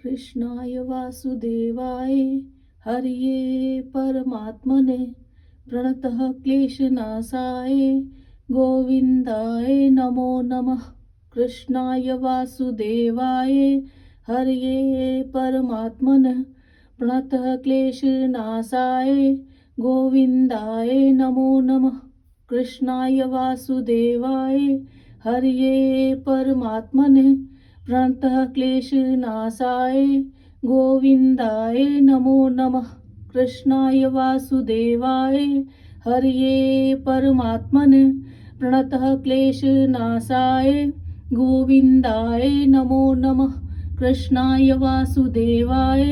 कृष्णाय वासुदेवाय हरिये परमात्मने प्रणतः क्लेशनाशाय गोविन्दाय नमो नमः। कृष्णाय वासुदेवाय हरिये परमात्मने प्रणतः क्लेशनाशाय गोविन्दाय नमो नमः। कृष्णाय वासुदेवाय हरिये परमात्मने प्रणतः क्लेशनाशाय गोविन्दाय नमो नमः। कृष्णाय वासुदेवाय हरिये परमात्मने प्रणतः क्लेशनाशाय गोविन्दाय नमो नमः। कृष्णाय वासुदेवाय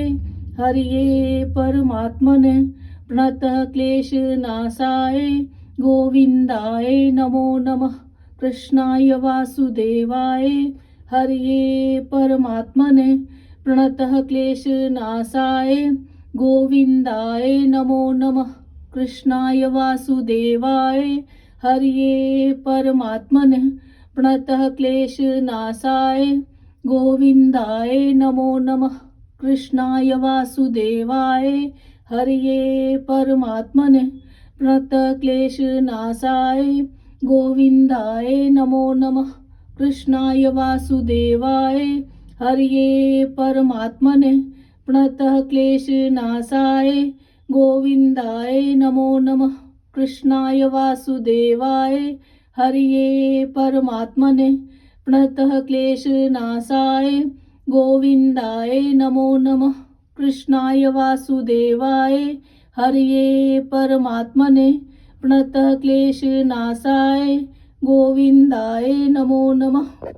हरिये परमात्मने प्रणतः क्लेशनाशाय गोविन्दाय नमो नमः। कृष्णाय वासुदेवाय हरिये परमात्मने प्रणतः क्लेशनाशाय गोविन्दाय नमो नमः। कृष्णाय वासुदेवाय हरिये परमात्मने प्रणतः क्लेशनाशाय गोविन्दाय नमो नमः। कृष्णाय वासुदेवाय हरिये परमात्मने प्रणतः क्लेशनाशाय गोविन्दाय नमो नमः। कृष्णाय वासुदेवाय हरिये परमात्मने प्रणतः क्लेशनाशाय गोविन्दाय नमो नमः। कृष्णाय वासुदेवाय हरिये परमात्मने प्रणतः क्लेशनाशाय गोविन्दाय नमो नमः। कृष्णाय वासुदेवाय हरिये परमात्मने प्रणतः क्लेशनाशाय गोविन्दाय नमो नमः।